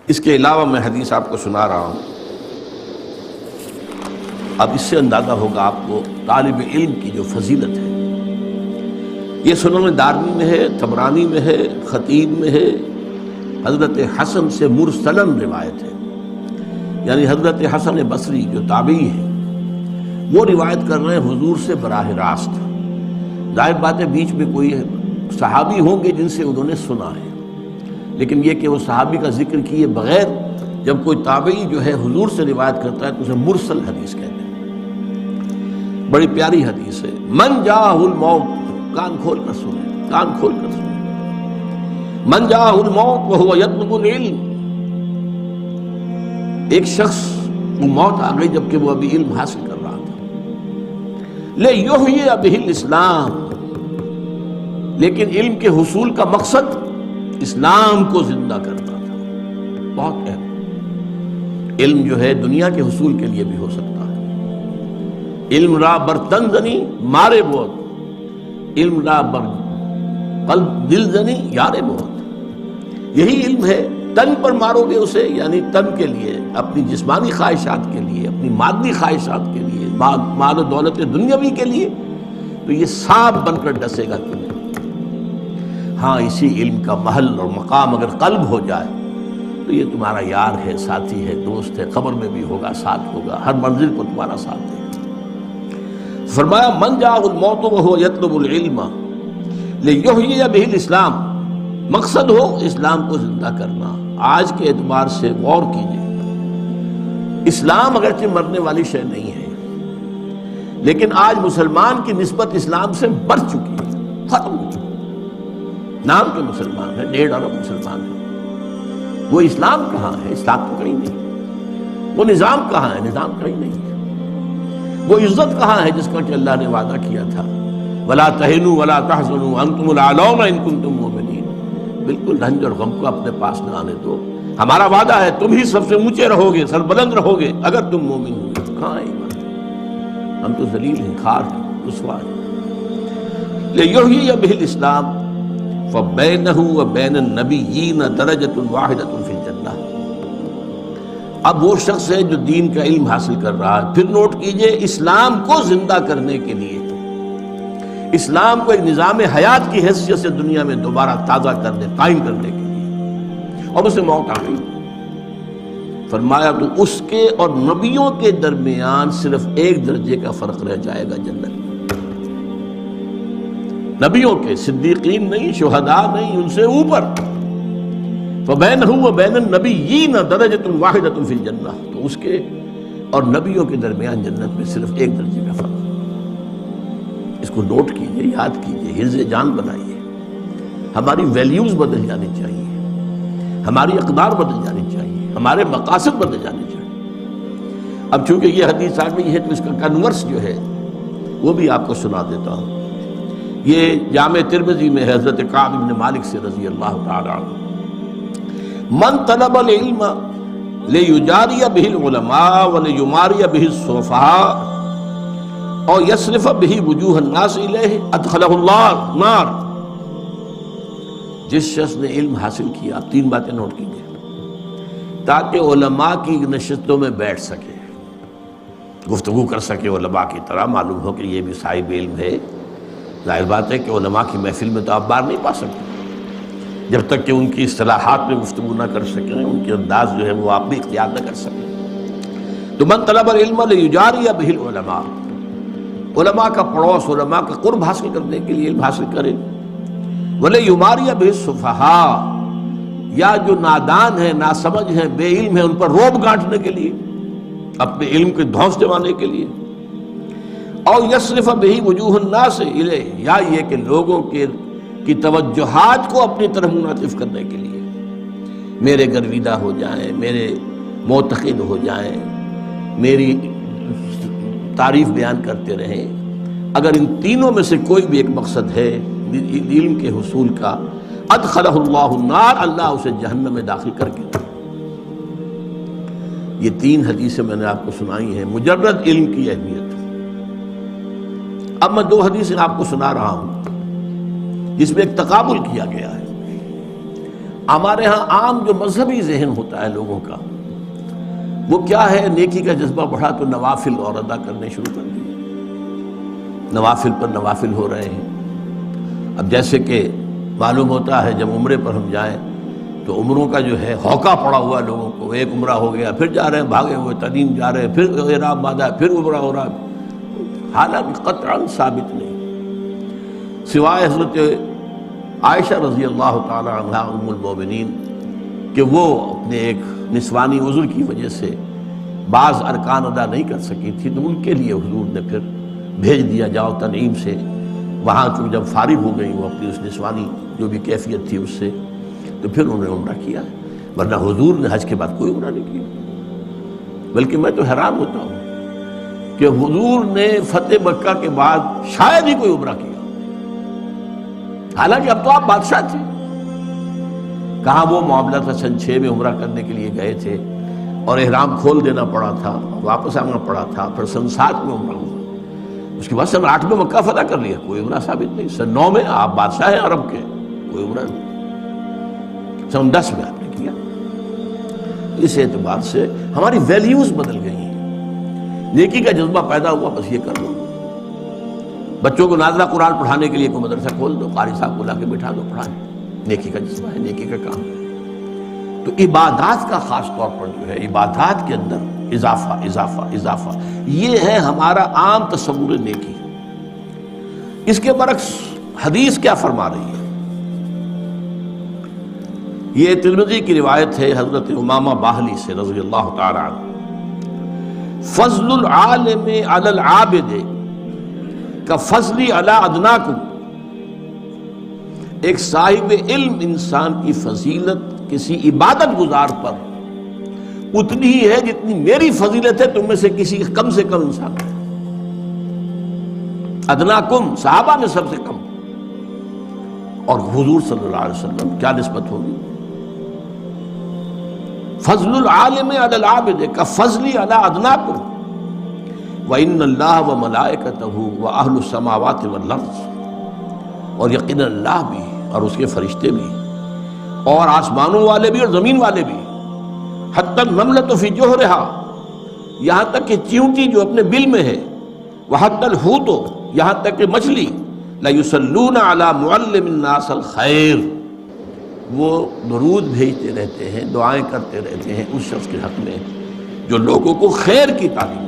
اس کے علاوہ میں حدیث آپ کو سنا رہا ہوں. اب اس سے اندازہ ہوگا آپ کو طالب علم کی جو فضیلت ہے. یہ سنن دارمی میں ہے، طبرانی میں ہے، خطیب میں ہے. حضرت حسن سے مرسلن روایت ہے، یعنی حضرت حسن بصری جو تابعی ہے وہ روایت کر رہے ہیں حضور سے براہ راست. ظاہر بات ہے بیچ میں کوئی صحابی ہوں گے جن سے انہوں نے سنا ہے، لیکن یہ کہ وہ صحابی کا ذکر کیے بغیر جب کوئی تابعی جو ہے حضور سے روایت کرتا ہے تو اسے مرسل حدیث کہتے ہیں. بڑی پیاری حدیث ہے. من جاءہ الموت، کان کھول کر سنیں، کان کھول کر سنیں. من جاءہ الموت وہو یطلب العلم، ایک شخص کو موت آ گئی جبکہ وہ ابھی علم حاصل کر رہا تھا. لیحیی بہ الاسلام، لیکن علم کے حصول کا مقصد اسلام کو زندہ کرنا تھا. بہت اہم. علم جو ہے دنیا کے حصول کے لیے بھی ہو سکتا ہے. علم را برتن زنی مارے بہت، علم را بر قلب دل زنی یارے بہت. یہی علم ہے. تن پر مارو گے اسے، یعنی تن کے لیے، اپنی جسمانی خواہشات کے لیے، اپنی مادی خواہشات کے لیے، مال و دولت دنیاوی کے لیے، تو یہ سانپ بن کر ڈسے گا تمہیں. ہاں اسی علم کا محل اور مقام اگر قلب ہو جائے تو یہ تمہارا یار ہے، ساتھی ہے، دوست ہے. قبر میں بھی ہوگا، ساتھ ہوگا، ہر منزل کو تمہارا ساتھ ہے. فرمایا من جاءہ الموت وہو یطلب العلم لیحیی بہ الاسلام، مقصد ہو اسلام کو زندہ کرنا. آج کے اعتبار سے غور کیجئے، اسلام اگرچہ مرنے والی شے نہیں ہے، لیکن آج مسلمان کی نسبت اسلام سے بڑھ چکی ہے، ختم ہو چکی. نام کے مسلمان ہیں، 1.5 ارب مسلمان ہیں. وہ اسلام کہاں ہے؟ اسلام تو کہیں نہیں. وہ نظام کہاں ہے؟ نظام کہیں نہیں ہے. وہ عزت کہاں ہے جس کا کہ اللہ نے وعدہ کیا تھا وَلَا تَهِنُوا وَلَا تَحْزَنُوا وَأَنْتُمُ الْأَعْلَوْنَ إِن كُنتُم مُؤْمِنِينَ. بالکل رنج اور غم کو اپنے پاس نہ آنے دو. ہمارا وعدہ ہے تم ہی سب سے اونچے رہو گے، سربلند رہو گے اگر تم مومن ہو. کہاں ہے ایمان؟ ہم تو ذلیل ہیں، خار ہیں، رسوا ہیں. لیحیی بہ الاسلام فبینہ وبین النبیین درجۃ واحدۃ فی الجنہ. اب وہ شخص ہے جو دین کا علم حاصل کر رہا ہے. پھر نوٹ کیجئے، اسلام کو زندہ کرنے کے لیے، اسلام کو ایک نظام حیات کی حیثیت سے دنیا میں دوبارہ تازہ کرنے، قائم کرنے کے لیے، اور اسے موت آ گئی. فرمایا تو اس کے اور نبیوں کے درمیان صرف ایک درجے کا فرق رہ جائے گا جنت میں. نبیوں کے، صدیقین نہیں، شہداء نہیں، ان سے اوپر. فبینہ وبین النبیین درجۃ واحدۃ فی الجنہ، تو اس کے اور نبیوں کے درمیان جنت میں صرف ایک درجے کا فرق. اس کو نوٹ کیجئے، یاد کیجئے، حرز جان بنائیے. ہماری ویلیوز بدل جانی چاہیے، ہماری اقدار بدل جانی چاہیے، ہمارے مقاصد بدل جانے چاہیے. اب چونکہ یہ حدیث آ گئی ہے تو اس کا کنورس جو ہے وہ بھی آپ کو سنا دیتا ہوں. یہ جامع ترمذی میں حضرت کعب بن مالک سے رضی اللہ تعالی عنہ. من طلب العلم لیجاری بہ العلماء ولیماری بہ السفہاء اور یصرف بہ وجوہ الناس الیہ ادخلہ اللہ نار. جس شخص نے علم حاصل کیا، 3 باتیں نوٹ کیجیے، تاکہ علماء کی نشستوں میں بیٹھ سکے، گفتگو کر سکے علماء کی طرح، معلوم ہو کہ یہ بھی صاحب علم ہے. ظاہر بات ہے کہ علماء کی محفل میں تو آپ بار نہیں پا سکتے جب تک کہ ان کی اصطلاحات میں گفتگو نہ کر سکیں، ان کے انداز جو ہے وہ آپ بھی اختیار نہ کر سکیں. تو من طلب العلم لیجاری بہ العلماء، علماء کا پڑوس، علماء کا قرب حاصل کرنے کے لیے علم حاصل کرے. ولیماری بہ السفہاء، یا جو نادان ہیں، ناسمجھ ہیں، بے علم ہیں، ان پر روب گانٹنے کے لیے، اپنے علم کے دھونس جمانے کے لیے. اور یصرف بہ وجوہ الناس الیہ، یا یہ کہ لوگوں کی توجہات کو اپنی طرف منعطف کرنے کے لیے، میرے گرویدہ ہو جائیں، میرے معتقد ہو جائیں، میری تعریف بیان کرتے رہیں. اگر ان تینوں میں سے کوئی بھی ایک مقصد ہے علم کے حصول کا، ادخلہ اللہ النار، اللہ اسے جہنم میں داخل کر کے. یہ 3 حدیثیں میں نے آپ کو سنائی ہیں. مجرد علم کی اہمیت، اب میں دو حدیثیں آپ کو سنا رہا ہوں جس میں ایک تقابل کیا گیا ہے۔ ہمارے ہاں عام جو مذہبی ذہن ہوتا ہے لوگوں کا، وہ کیا ہے، نیکی کا جذبہ بڑھا تو نوافل اور ادا کرنے شروع کر دیے، نوافل پر نوافل ہو رہے ہیں۔ اب جیسے کہ معلوم ہوتا ہے جب عمرے پر ہم جائیں تو عمروں کا جو ہے ہوکا پڑا ہوا ہے لوگوں کو، ایک عمرہ ہو گیا پھر جا رہے ہیں بھاگے ہوئے، تنعیم جا رہے ہیں پھر احرام باندھا ہے پھر عمرہ ہو رہا ہے، حالانکہ قطعاً ثابت نہیں، سوائے حضرت عائشہ رضی اللہ تعالی عنہا ام المومنین کہ وہ اپنے ایک نسوانی عذر کی وجہ سے بعض ارکان ادا نہیں کر سکی تھی، تو ان کے لیے حضور نے پھر بھیج دیا جاؤ تنعیم سے، وہاں چونکہ جب فارغ ہو گئی وہ اپنی اس نسوانی جو بھی کیفیت تھی اس سے، تو پھر انہوں نے عمرہ کیا، ورنہ حضور نے حج کے بعد کوئی عمرہ نہیں کیا۔ بلکہ میں تو حیران ہوتا ہوں کہ حضور نے فتح مکہ کے بعد شاید ہی کوئی عمرہ کیا، حالانکہ اب تو آپ بادشاہ تھے۔ کہاں وہ معاملہ تھا سن 6 میں عمرہ کرنے کے لیے گئے تھے اور احرام کھول دینا پڑا تھا، واپس آنا پڑا تھا، پھر سن 7 میں عمرہ ہوا، اس کے بعد سن 8 میں مکہ فتح کر لیا، کوئی عمرہ ثابت نہیں، سن 9 میں آپ بادشاہ ہیں عرب کے، کوئی عمرہ نہیں، سن 10 میں آپ نے کیا۔ اس اعتبار سے ہماری ویلیوز بدل گئی ہیں، نیکی کا جذبہ پیدا ہوا بس یہ کر لو، بچوں کو نازلہ قرآن پڑھانے کے لیے کوئی مدرسہ کھول دو، قاری صاحب کو لا کے بٹھا دو پڑھائیں، نیکی کا جذبہ ہے، نیکی کا کام ہے۔ تو عبادات کا خاص طور پر جو ہے عبادات کے اندر اضافہ اضافہ اضافہ، یہ ہے ہمارا عام تصور نیکی۔ اس کے برعکس حدیث کیا فرما رہی ہے؟ یہ ترمذی کی روایت ہے حضرت امامہ باہلی سے رضی اللہ تعالی عنہ، فضل العالم علی العابد کفضلی علی ادناکم، ایک صاحب علم انسان کی فضیلت کسی عبادت گزار پر اتنی ہی ہے جتنی میری فضیلت ہے تم میں سے کسی کم انسان ہے۔ ادناکم صحابہ میں سب سے کم، اور حضور صلی اللہ علیہ وسلم کیا نسبت ہوگی؟ فضل العالم علی العابد کفضلی علی ادناکم وَإِنَّ اللَّهَ وَمَلَائِكَتَهُ وَأَهْلُ السَّمَاوَاتِ وَالْأَرْضِ، اور یقینا اللہ بھی اور اس کے فرشتے بھی اور آسمانوں والے بھی اور زمین والے بھی، حتی النملۃ فی جوہرہا، یہاں تک کہ چیونٹی جو اپنے بل میں ہے، وحتی الحوت، یہاں تک کہ مچھلی، لَيُصَلُّونَ عَلَى مُعَلِّمِ النَّاسِ الْخَيْرِ، وہ درود بھیجتے رہتے ہیں، دعائیں کرتے رہتے ہیں اس شخص کے حق میں جو لوگوں کو خیر کی تعلیم